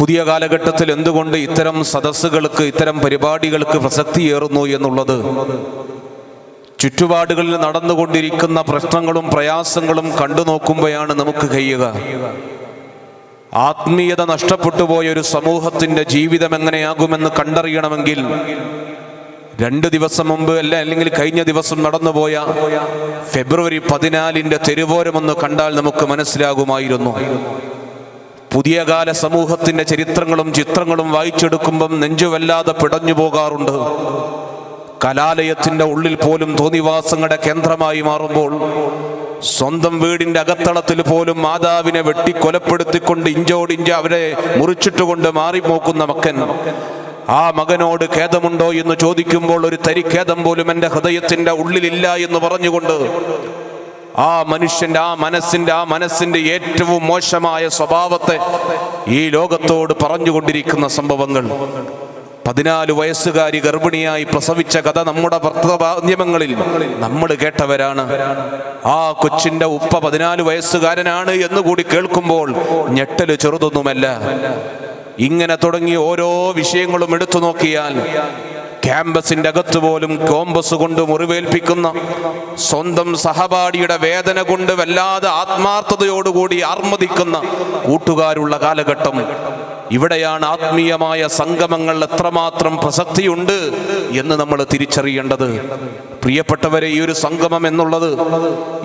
പുതിയ കാലഘട്ടത്തിൽ എന്തുകൊണ്ട് ഇത്തരം സദസ്സുകൾക്ക്, ഇത്തരം പരിപാടികൾക്ക് പ്രസക്തിയേറുന്നു എന്നുള്ളത് ചുറ്റുപാടുകളിൽ നടന്നുകൊണ്ടിരിക്കുന്ന പ്രശ്നങ്ങളും പ്രയാസങ്ങളും കണ്ടു നോക്കുമ്പോഴാണ് നമുക്ക് കഴിയുക. ആത്മീയത നഷ്ടപ്പെട്ടു പോയ ഒരു സമൂഹത്തിൻ്റെ ജീവിതം എങ്ങനെയാകുമെന്ന് കണ്ടറിയണമെങ്കിൽ 2 ദിവസം മുമ്പ് അല്ലെങ്കിൽ കഴിഞ്ഞ ദിവസം നടന്നുപോയ ഫെബ്രുവരി 14 തെരുവോരമൊന്ന് കണ്ടാൽ നമുക്ക് മനസ്സിലാകുമായിരുന്നു. പുതിയ കാല സമൂഹത്തിൻ്റെ ചരിത്രങ്ങളും ചിത്രങ്ങളും വായിച്ചെടുക്കുമ്പം നെഞ്ചുവല്ലാതെ പിടഞ്ഞു പോകാറുണ്ട്. കലാലയത്തിൻ്റെ ഉള്ളിൽ പോലും തോന്നിവാസങ്ങളുടെ കേന്ദ്രമായി മാറുമ്പോൾ, സ്വന്തം വീടിൻ്റെ അകത്തളത്തിൽ പോലും മാതാവിനെ വെട്ടിക്കൊലപ്പെടുത്തിക്കൊണ്ട് ഇഞ്ചോടിഞ്ച് അവരെ മുറിച്ചിട്ടുകൊണ്ട് മാറിപ്പോക്കുന്ന മകൻ, ആ മകനോട് ഖേദമുണ്ടോ എന്ന് ചോദിക്കുമ്പോൾ ഒരു തരി ഖേദം പോലും എൻ്റെ ഹൃദയത്തിൻ്റെ ഉള്ളിലില്ല എന്ന് പറഞ്ഞുകൊണ്ട് ആ മനുഷ്യൻ്റെ ആ മനസ്സിൻ്റെ ഏറ്റവും മോശമായ സ്വഭാവത്തെ ഈ ലോകത്തോട് പറഞ്ഞുകൊണ്ടിരിക്കുന്ന സംഭവങ്ങൾ. 14 വയസ്സുകാരി ഗർഭിണിയായി പ്രസവിച്ച കഥ നമ്മുടെ വർത്തമാനങ്ങളിൽ നമ്മൾ കേട്ടവരാണ്. ആ കൊച്ചിൻ്റെ ഉപ്പ 14 വയസ്സുകാരനാണ് എന്നുകൂടി കേൾക്കുമ്പോൾ ഞെട്ടല് ചെറുതൊന്നുമല്ല. ഇങ്ങനെ തുടങ്ങി ഓരോ വിഷയങ്ങളും എടുത്തു നോക്കിയാൽ ക്യാമ്പസിൻ്റെ അകത്ത് പോലും കോമ്പസ് കൊണ്ട് മുറിവേൽപ്പിക്കുന്ന, സ്വന്തം സഹപാഠിയുടെ വേദന കൊണ്ട് വല്ലാതെ ആത്മാർത്ഥതയോടുകൂടി ആർമദിക്കുന്ന കൂട്ടുകാരുള്ള കാലഘട്ടം. ഇവിടെയാണ് ആത്മീയമായ സംഗമങ്ങൾ എത്രമാത്രം പ്രസക്തിയുണ്ട് എന്ന് നമ്മൾ തിരിച്ചറിയേണ്ടത്. പ്രിയപ്പെട്ടവരെ, ഈ ഒരു സംഗമം എന്നുള്ളത്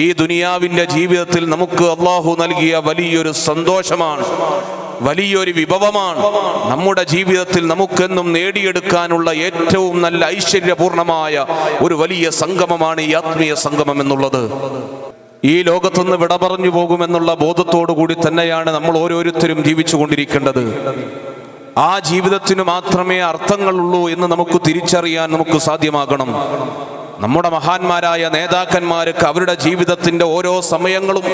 ഈ ദുനിയാവിൻ്റെ ജീവിതത്തിൽ നമുക്ക് അല്ലാഹു നൽകിയ വലിയൊരു സന്തോഷമാണ്, വലിയൊരു വിഭവമാണ്. നമ്മുടെ ജീവിതത്തിൽ നമുക്കെന്നും നേടിയെടുക്കാനുള്ള ഏറ്റവും നല്ല ഐശ്വര്യപൂർണമായ ഒരു വലിയ സംഗമമാണ് ഈ ആത്മീയ സംഗമം എന്നുള്ളത്. ഈ ലോകത്തുനിന്ന് വിട പറഞ്ഞു പോകുമെന്നുള്ള ബോധത്തോടു കൂടി തന്നെയാണ് നമ്മൾ ഓരോരുത്തരും ജീവിച്ചു കൊണ്ടിരിക്കേണ്ടത്. ആ ജീവിതത്തിന് മാത്രമേ അർത്ഥങ്ങളുള്ളൂ എന്ന് നമുക്ക് തിരിച്ചറിയാൻ നമുക്ക് സാധ്യമാകണം. നമ്മുടെ മഹാന്മാരായ നേതാക്കന്മാർക്ക് അവരുടെ ജീവിതത്തിൻ്റെ ഓരോ സമയങ്ങളും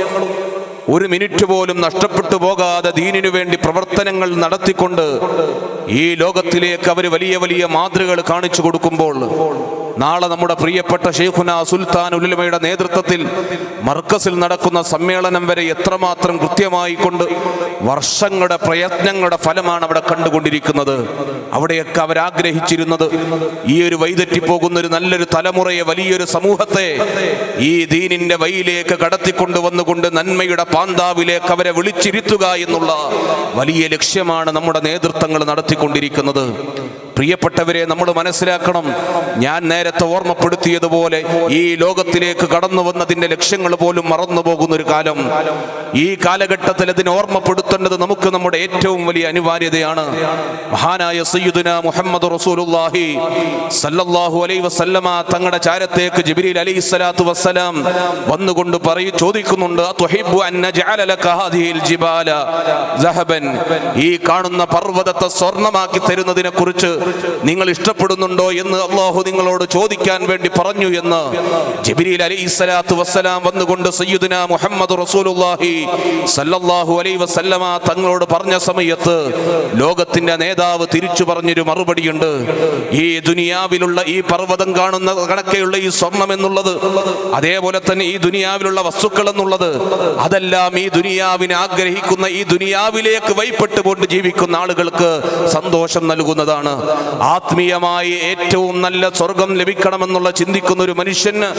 ഒരു മിനിറ്റ് പോലും നഷ്ടപ്പെട്ടു പോകാതെ ദീനിനു വേണ്ടി പ്രവർത്തനങ്ങൾ നടത്തിക്കൊണ്ട് ഈ ലോകത്തിലേക്ക് അവർ വലിയ വലിയ മാതൃകകൾ കാണിച്ചു കൊടുക്കുമ്പോൾ, നാളെ നമ്മുടെ പ്രിയപ്പെട്ട ഷെയ്ഖുന സുൽത്താനുൽ ഉലമയുടെ നേതൃത്വത്തിൽ മർക്കസിൽ നടക്കുന്ന സമ്മേളനം വരെ എത്രമാത്രം കൃത്യമായി കൊണ്ട് വർഷങ്ങളുടെ പ്രയത്നങ്ങളുടെ ഫലമാണ് അവിടെ കണ്ടുകൊണ്ടിരിക്കുന്നത്. അവിടെയൊക്കെ അവരാഗ്രഹിച്ചിരുന്നത് ഈ ഒരു വഴിതെറ്റിപ്പോകുന്ന ഒരു നല്ലൊരു തലമുറയെ, വലിയൊരു സമൂഹത്തെ ഈ ദീനിന്റെ വഴിയിലേക്ക് കടത്തിക്കൊണ്ടു വന്നുകൊണ്ട് നന്മയുടെ പാന്താവിലേക്ക് അവരെ വിളിച്ചിരുത്തുക എന്നുള്ള വലിയ ലക്ഷ്യമാണ് നമ്മുടെ നേതൃത്വങ്ങൾ നടത്തിക്കൊണ്ടിരിക്കുന്നത്. പ്രിയപ്പെട്ടവരെ, നമ്മൾ മനസ്സിലാക്കണം, ഞാൻ നേരത്തെ ഓർമ്മപ്പെടുത്തിയതുപോലെ ഈ ലോകത്തിലേക്ക് കടന്നു വന്നതിൻ്റെ ലക്ഷ്യങ്ങൾ പോലും മറന്നു പോകുന്ന ഒരു കാലം. ഈ കാലഘട്ടത്തിൽ അതിനെ ഓർമ്മപ്പെടുത്തേണ്ടത് നമുക്ക് നമ്മുടെ ഏറ്റവും വലിയ അനിവാര്യതയാണ്. മഹാനായ സയ്യിദുനാ മുഹമ്മദ് റസൂലുള്ളാഹി സല്ലല്ലാഹു അലൈഹി വസല്ലമ തങ്ങളുടെ ചാരത്തേക്ക് ജിബ്രീൽ അലൈഹിസ്സലാത്തു വസ്സലാം വന്നുകൊണ്ട് ചോദിക്കുന്നുണ്ട്, അതുഹിബ്ബു അൻ നജഅല ലക ഹാദിഹിൽ ജിബാല സഹബൻ, ഈ കാണുന്ന പർവ്വതത്തെ സ്വർണ്ണമാക്കി തരുന്നതിനെ കുറിച്ച് നിങ്ങൾ ഇഷ്ടപ്പെടുന്നുണ്ടോ എന്ന് അല്ലാഹു നിങ്ങളോട് ചോദിക്കാൻ വേണ്ടി പറഞ്ഞു എന്ന് ജിബ്രീൽ അലൈഹിസ്സലാത്തു വസ്സലാം വന്നുകൊണ്ട് സയ്യിദുനാ മുഹമ്മദ് റസൂലുള്ളാഹി സല്ലല്ലാഹു അലൈഹി വസല്ലമ തങ്ങളോട് പറഞ്ഞ സമയത്ത് ലോകത്തിന്റെ നേതാവ് തിരിച്ചു പറഞ്ഞൊരു മറുപടിയുണ്ട്. ഈ ദുനിയാവിലുള്ള ഈ പർവ്വതം കാണുന്ന കണക്കെയുള്ള ഈ സ്വർണം എന്നുള്ളത്, അതേപോലെ തന്നെ ഈ ദുനിയാവിലുള്ള വസ്തുക്കൾ എന്നുള്ളത്, അതെല്ലാം ഈ ദുനിയാവിനെ ആഗ്രഹിക്കുന്ന, ഈ ദുനിയാവിലേക്ക് വഴിപ്പെട്ടുകൊണ്ട് ജീവിക്കുന്ന ആളുകൾക്ക് സന്തോഷം നൽകുന്നതാണ്. ആത്മീയമായി ഏറ്റവും നല്ല സ്വർഗം ലഭിക്കണമെന്നുള്ള ചിന്തിക്കുന്ന ഒരു മനുഷ്യന്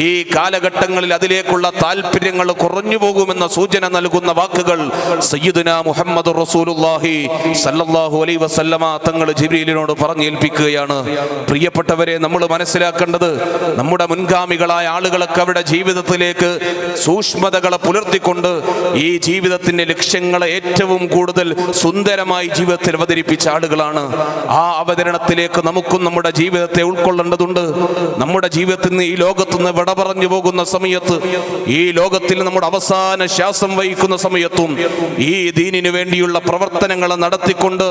ഈ കാലഘട്ടങ്ങളിൽ അതിലേക്കുള്ള താല്പര്യങ്ങൾ കുറഞ്ഞു പോകുമെന്ന സൂചന നൽകുന്ന വാക്കുകൾ സയ്യിദുനാ മുഹമ്മദ് റസൂലുള്ളാഹി സല്ലല്ലാഹു അലൈഹി വസല്ലമ തങ്ങൾ ജിബ്രീലിനോട് പറഞ്ഞേൽപ്പിക്കുകയാണ്. പ്രിയപ്പെട്ടവരെ, നമ്മൾ മനസ്സിലാക്കേണ്ടത്, നമ്മുടെ മുൻഗാമികളായ ആളുകളൊക്കെ അവരുടെ ജീവിതത്തിലേക്ക് സൂക്ഷ്മതകളെ പുലർത്തിക്കൊണ്ട് ഈ ജീവിതത്തിന്റെ ലക്ഷ്യങ്ങളെ ഏറ്റവും കൂടുതൽ സുന്ദരമായി ജീവിതത്തിൽ അവതരിപ്പിച്ച ആളുകളാണ്. ആ അവതരണത്തിലേക്ക് നമുക്കും നമ്മുടെ ജീവിതത്തെ ഉൾക്കൊള്ളേണ്ടതുണ്ട്. നമ്മുടെ ജീവിതത്തിൽ നിന്ന്, ഈ ലോകത്തു നിന്ന് വിട പറഞ്ഞു പോകുന്ന സമയത്ത്, ഈ ലോകത്തിൽ നമ്മുടെ അവസാന ശ്വാസം വഹിക്കുന്ന സമയത്തും ഈ ദീനിനു വേണ്ടിയുള്ള പ്രവർത്തനങ്ങൾ നടത്തിക്കൊണ്ട്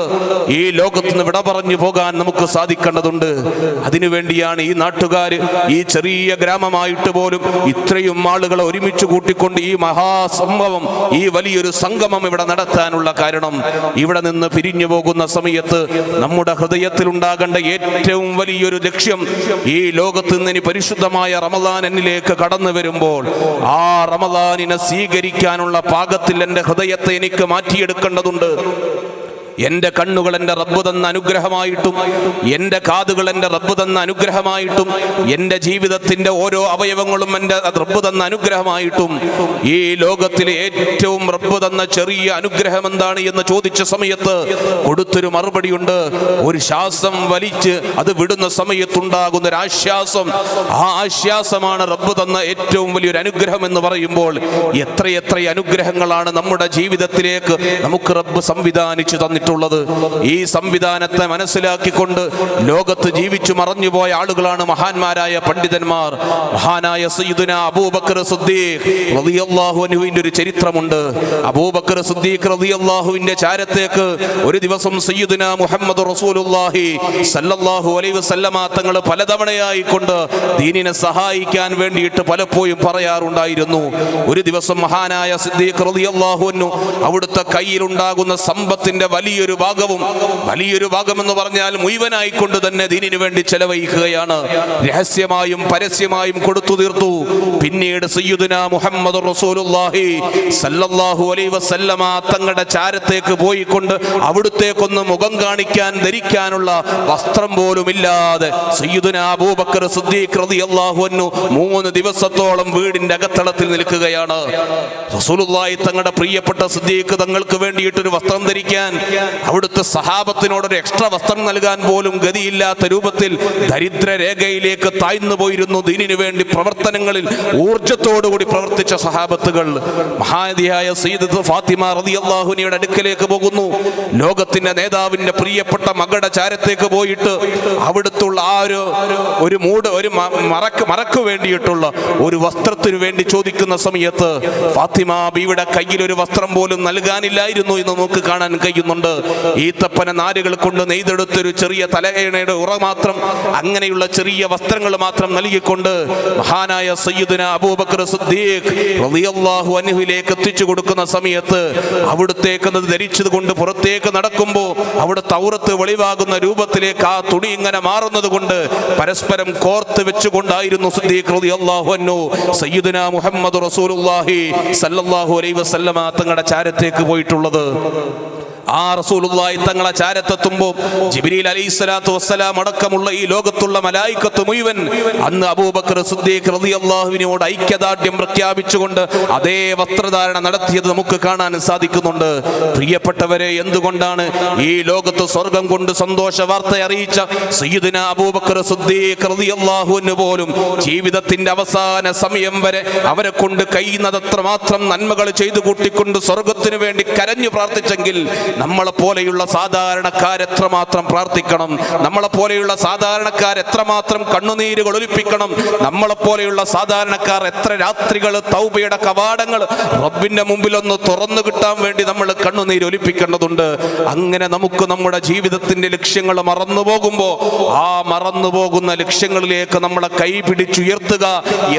ഈ ലോകത്തു നിന്ന് വിട പറഞ്ഞു പോകാൻ നമുക്ക് സാധിക്കേണ്ടതുണ്ട്. അതിനുവേണ്ടിയാണ് ഈ നാട്ടുകാർ ഈ ചെറിയ ഗ്രാമമായിട്ട് പോലും ഇത്രയും ആളുകളെ ഒരുമിച്ച് കൂട്ടിക്കൊണ്ട് ഈ മഹാസംഭവം, ഈ വലിയൊരു സംഗമം ഇവിടെ നടത്താനുള്ള കാരണം. ഇവിടെ നിന്ന് പിരിഞ്ഞു പോകുന്ന സമയത്ത് നമ്മുടെ ഹൃദയത്തിൽ ഉണ്ടാകേണ്ട ഏറ്റവും വലിയൊരു ലക്ഷ്യം, ഈ ലോകത്ത് നിന്ന് ഇനി പരിശുദ്ധമായ റമദാൻ എന്നിലേക്ക് കടന്നു വരുമ്പോൾ ആ റമദാനിനെ സ്വീകരിക്കാനുള്ള പാകത്തിൽ എൻ്റെ ഹൃദയത്തെ എനിക്ക് മാറ്റിയെടുക്കേണ്ടതുണ്ട്. എൻ്റെ കണ്ണുകൾ എൻ്റെ റബ്ബ് തന്ന അനുഗ്രഹമായിട്ടും എൻ്റെ കാതുകൾ എൻ്റെ റബ്ബ് തന്ന അനുഗ്രഹമായിട്ടും എൻ്റെ ജീവിതത്തിൻ്റെ ഓരോ അവയവങ്ങളും എൻ്റെ റബ്ബ് തന്ന അനുഗ്രഹമായിട്ടും ഈ ലോകത്തിലെ ഏറ്റവും റബ്ബ് തന്ന ചെറിയ അനുഗ്രഹം എന്താണ് എന്ന് ചോദിച്ച സമയത്ത് കൊടുത്തൊരു മറുപടിയുണ്ട്. ഒരു ശ്വാസം വലിച്ച് അത് വിടുന്ന സമയത്തുണ്ടാകുന്ന ഒരു ആശ്വാസം, ആ ആശ്വാസമാണ് റബ്ബ് തന്ന ഏറ്റവും വലിയൊരു അനുഗ്രഹം എന്ന് പറയുമ്പോൾ എത്രയെത്ര അനുഗ്രഹങ്ങളാണ് നമ്മുടെ ജീവിതത്തിലേക്ക് നമുക്ക് റബ്ബ് സംവിധാനിച്ചു തന്നിട്ടുള്ളത്. ഈ സംവിധാനത്തെ മനസ്സിലാക്കിക്കൊണ്ട് ലോകത്ത് ജീവിച്ചു മറഞ്ഞുപോയ ആളുകളാണ് മഹാന്മാരായ പണ്ഡിതന്മാർ. മഹാനായ സയ്യിദുനാ അബൂബക്കർ സിദ്ദീഖ് റളിയല്ലാഹു അൻഹുവിന്റെ ഒരു ചരിത്രമുണ്ട്. അബൂബക്കർ സിദ്ദീഖ് റളിയല്ലാഹുവിന്റെ ചാരത്തേക്ക് ഒരു ദിവസം സയ്യിദുനാ മുഹമ്മദ് റസൂലുള്ളാഹി സല്ലല്ലാഹു അലൈഹി വസല്ലമ തങ്ങൾ പലതവണയായി കൊണ്ട് ദീനിനെ സഹായിക്കാൻ വേണ്ടിയിട്ട് പലപ്പോഴും പറയാറുണ്ടായിരുന്നു. ഒരു ദിവസം മഹാനായ സിദ്ദീഖ് റളിയല്ലാഹു അൻഹു അവിടുത്തെ കയ്യിലുണ്ടാകുന്ന സമ്പത്തിന്റെ വലിയൊരു ഭാഗം എന്ന് പറഞ്ഞാൽ മുഴുവനായിക്കൊണ്ട് തന്നെ ദീനിനു വേണ്ടി ചെലവഴിക്കുകയാണ്. രഹസ്യമായും പരസ്യമായും കൊടുത്തു തീർത്തു. പിന്നീട് സയ്യിദുനാ മുഹമ്മദ് റസൂലുള്ളാഹി സല്ലല്ലാഹു അലൈഹി വസല്ലമ തങ്ങളുടെ ചാരത്തേക്ക് പോയിക്കൊണ്ട് അവിടുത്തേക്കൊന്ന് മുഖം കാണിക്കാൻ ധരിക്കാനുള്ള വസ്ത്രം പോലും ഇല്ലാതെ സയ്യിദുനാ അബൂബക്കർ സിദ്ദീഖ് റളിയല്ലാഹു അൻഹു 3 ദിവസത്തോളം വീടിന്റെ അകത്തളത്തിൽ നിൽക്കുകയാണ്. റസൂലുള്ളാഹി തങ്ങളുടെ പ്രിയപ്പെട്ട സിദ്ദീഖ് തങ്ങൾക്ക് വേണ്ടിയിട്ടൊരു വസ്ത്രം ധരിക്കാൻ അവിടുത്തെ സഹാബത്തിനോടൊരു എക്സ്ട്രാ വസ്ത്രം നൽകാൻ പോലും ഗതിയില്ലാത്ത രൂപത്തിൽ ദരിദ്ര രേഖയിലേക്ക് താഴ്ന്നു പോയിരുന്നു. ദീനിനു വേണ്ടി പ്രവർത്തനങ്ങളിൽ ഊർജത്തോടുകൂടി പ്രവർത്തിച്ച സഹാബത്തുകൾ മഹാദിയായ സയ്യിദത്ത് ഫാത്തിമ റളിയല്ലാഹു അൻഹയുടെ അടുക്കലേക്ക് പോകുന്നു. ലോകത്തിന്റെ നേതാവിന്റെ പ്രിയപ്പെട്ട മകളുടെ ചാരത്തേക്ക് പോയിട്ട് അവിടുത്തുള്ള ആ ഒരു മറക്ക് വേണ്ടിയിട്ടുള്ള ഒരു വസ്ത്രത്തിനു വേണ്ടി ചോദിക്കുന്ന സമയത്ത് ഫാത്തിമ ബീവിയുടെ കയ്യിൽ ഒരു വസ്ത്രം പോലും നൽകാനില്ലായിരുന്നു എന്ന് നമുക്ക് കാണാൻ കഴിയുന്നുണ്ട്. ഈത്തപ്പന നാരുകൾ കൊണ്ട് നെയ്തെടുത്തൊരു ചെറിയ തലയണയുടെ ഉറ മാത്രം, അങ്ങനെയുള്ള ചെറിയ വസ്ത്രങ്ങൾ മാത്രം നൽകിക്കൊണ്ട് മഹാനായ സയ്യിദുനാ അബൂബക്കർ സിദ്ദീഖ് റളിയല്ലാഹു അൻഹുവിലേക്ക് എത്തിച്ചു കൊടുക്കുന്ന സമയത്ത് അവിടുത്തേക്ക് ധരിച്ചത് കൊണ്ട് പുറത്തേക്ക് നടക്കുമ്പോൾ അവിടുത്തെ ഔറത്ത് വെളിവാകുന്ന രൂപത്തിലേക്ക് ആ തുണി ഇങ്ങനെ മാറുന്നത് കൊണ്ട് പരസ്പരം കോർത്ത് വെച്ചുകൊണ്ടായിരുന്നു സിദ്ദീഖ് റളിയല്ലാഹു അൻഹു സയ്യിദുനാ മുഹമ്മദ് റസൂലുള്ളാഹി സല്ലല്ലാഹു അലൈഹി വസല്ലമ തങ്ങളുടെ ചാരത്തേക്ക് പോയിട്ടുള്ളത്. ആ റസൂലുള്ളാഹി തങ്ങളെ ചാരത്തെത്തുമ്പോൾ ജിബ്രീൽ അലൈഹിസ്സലാത്തു വസ്സലാം അടക്കമുള്ള ഈ ലോകത്തുള്ള മലായിക്കത്ത് മുഴുവൻ അന്ന് അബൂബക്കർ സിദ്ദീഖ് റളിയല്ലാഹുവിനോട് ഐക്യദാർഢ്യം പ്രഖ്യാപിച്ചുകൊണ്ട് അതേ വസ്ത്രധാരണ നടത്തിയത് നമുക്ക് കാണാൻ സാധിക്കുന്നുണ്ട്. പ്രിയപ്പെട്ടവരെ, എന്തുകൊണ്ടാണ് ഈ ലോകത്ത് സ്വർഗം കൊണ്ട് സന്തോഷ വാർത്ത അറിയിച്ച സയ്യിദുനാ അബൂബക്കർ സിദ്ദീഖ് റളിയല്ലാഹു അൻഹു പോലും ജീവിതത്തിന്റെ അവസാന സമയം വരെ അവരെ കൊണ്ട് കഴിയുന്നതത്ര മാത്രം നന്മകൾ ചെയ്തു കൂട്ടിക്കൊണ്ട് സ്വർഗത്തിനു വേണ്ടി കരഞ്ഞു പ്രാർത്ഥിച്ചെങ്കിൽ നമ്മളെ പോലെയുള്ള സാധാരണക്കാരെത്രമാത്രം പ്രാർത്ഥിക്കണം, നമ്മളെ പോലെയുള്ള സാധാരണക്കാരെത്രമാത്രം കണ്ണുനീരുകൾ ഒലിപ്പിക്കണം, നമ്മളെ പോലെയുള്ള സാധാരണക്കാർ എത്ര രാത്രികൾ തൗബയുടെ കവാടങ്ങൾ റബ്ബിന്റെ മുമ്പിൽ ഒന്ന് തുറന്നു കിട്ടാൻ വേണ്ടി നമ്മൾ കണ്ണുനീര് ഒലിപ്പിക്കേണ്ടതുണ്ട്. അങ്ങനെ നമുക്ക് നമ്മുടെ ജീവിതത്തിന്റെ ലക്ഷ്യങ്ങൾ മറന്നുപോകുമ്പോൾ ആ മറന്നുപോകുന്ന ലക്ഷ്യങ്ങളിലേക്ക് നമ്മളെ കൈ പിടിച്ചുയർത്തുക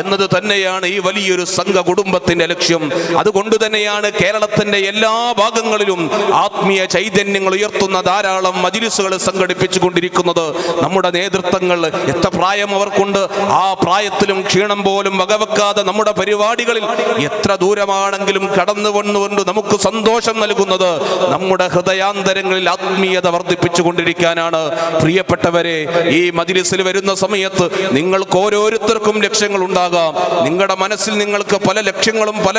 എന്നത് തന്നെയാണ് ഈ വലിയൊരു സംഘ കുടുംബത്തിന്റെ ലക്ഷ്യം. അതുകൊണ്ട് തന്നെയാണ് കേരളത്തിന്റെ എല്ലാ ഭാഗങ്ങളിലും ആത്മീയ ചൈതന്യങ്ങൾ ഉയർത്തുന്ന ധാരാളം മജ്‌ലിസുകൾ സംഘടിപ്പിച്ചുകൊണ്ടിരിക്കുന്നത്. നമ്മുടെ നേതൃത്വങ്ങൾ എത്ര പ്രായം അവർക്കുണ്ട്, ആ പ്രായത്തിലും ക്ഷീണം പോലും വകവെക്കാതെ നമ്മുടെ പരിപാടികളിൽ എത്ര ദൂരമാണെങ്കിലും കടന്നു വന്നുകൊണ്ട് നമുക്ക് സന്തോഷം നൽകുന്നത് നമ്മുടെ ഹൃദയാന്തരങ്ങളിൽ ആത്മീയത വർദ്ധിപ്പിച്ചുകൊണ്ടിരിക്കാനാണ്. പ്രിയപ്പെട്ടവരെ, ഈ മജ്‌ലിസിൽ വരുന്ന സമയത്ത് നിങ്ങൾക്ക് ഓരോരുത്തർക്കും ലക്ഷ്യങ്ങൾ ഉണ്ടാകാം. നിങ്ങളുടെ മനസ്സിൽ നിങ്ങൾക്ക് പല ലക്ഷ്യങ്ങളും പല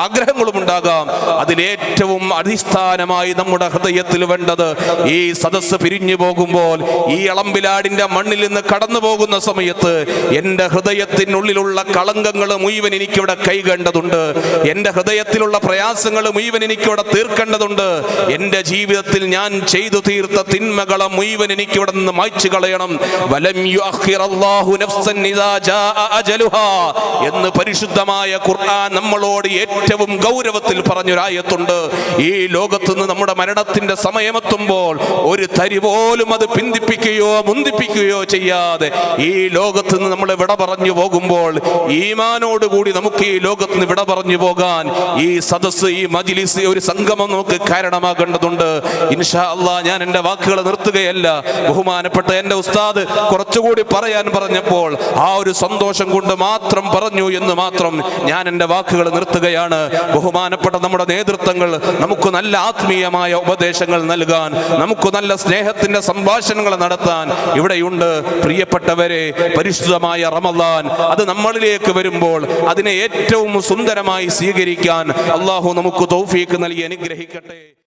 ആഗ്രഹങ്ങളും ഉണ്ടാകാം. അതിലേറ്റവും അടിസ്ഥാനമായി നമ്മുടെ ഹൃദയത്തിൽ വേണ്ടത്, ഈ സദസ്സ് പിരിഞ്ഞു പോകുമ്പോൾ ഈ അളമ്പിലാടിന്റെ മണ്ണിൽ നിന്ന് കടന്നു പോകുന്ന സമയത്ത് എന്റെ ഹൃദയത്തിനുള്ളിലുള്ള കളങ്കങ്ങൾ മുഴുവൻ എനിക്കിവിടെ കൈകേണ്ടതുണ്ട്. എന്റെ ഹൃദയത്തിലുള്ള പ്രയാസങ്ങൾ മുഴുവൻ എനിക്കിവിടെ തീർക്കേണ്ടതുണ്ട്. എന്റെ ജീവിതത്തിൽ ഞാൻ ചെയ്തു തീർത്ത തിന്മകളെ മുഴുവൻ എനിക്കിവിടെ നിന്ന് മായ്ച്ചു കളയണം. വലം യുഅഖിറല്ലാഹു നഫ്സൻ ഇദാ ജാഅ അജലുഹാ എന്ന് പരിശുദ്ധമായ ഖുർആൻ നമ്മളോട് ഏറ്റവും ഗൗരവത്തിൽ പറഞ്ഞൊരായത്തുണ്ട്. ഈ ലോകത്ത് നിന്ന് നമ്മുടെ മരണത്തിന്റെ സമയമെത്തുമ്പോൾ ഒരു തരി പോലും അത് പിന്തിപ്പിക്കുകയോ മുന്തിപ്പിക്കുകയോ ചെയ്യാതെ ഈ ലോകത്ത് നിന്ന് നമ്മൾ വിട പറഞ്ഞു പോകുമ്പോൾ ഈമാനോടുകൂടി നമുക്ക് ഈ ലോകത്ത് നിന്ന് വിട പറഞ്ഞു പോകാൻ ഈ സദസ്സ്, ഈ മജ്‌ലിസ്, ഒരു സംഗമം നമുക്ക് കാരണമാകേണ്ടതുണ്ട്. ഇൻഷാ അല്ലാഹ് ഞാൻ എൻ്റെ വാക്കുകൾ നിർത്തുകയല്ല. ബഹുമാനപ്പെട്ട എൻ്റെ ഉസ്താദ് കുറച്ചുകൂടി പറയാൻ പറഞ്ഞപ്പോൾ ആ ഒരു സന്തോഷം കൊണ്ട് മാത്രം പറഞ്ഞു എന്ന് മാത്രം ഞാൻ എൻ്റെ വാക്കുകൾ നിർത്തുകയാണ്. ബഹുമാനപ്പെട്ട നമ്മുടെ നേതൃത്വങ്ങൾ നമുക്ക് നല്ല ആത്മീയമായ അനുയോജ്യമായ ഉപദേശങ്ങൾ നൽകാൻ, നമുക്ക് നല്ല സ്നേഹത്തിന്റെ സംഭാഷണങ്ങൾ നടത്താൻ ഇവിടെയുണ്ട്. പ്രിയപ്പെട്ടവരെ, പരിശുദ്ധമായ റമദാൻ അത് നമ്മളിലേക്ക് വരുമ്പോൾ അതിനെ ഏറ്റവും സുന്ദരമായി സ്വീകരിക്കാൻ അള്ളാഹു നമുക്ക് തൗഫീഖ് നൽകി അനുഗ്രഹിക്കട്ടെ.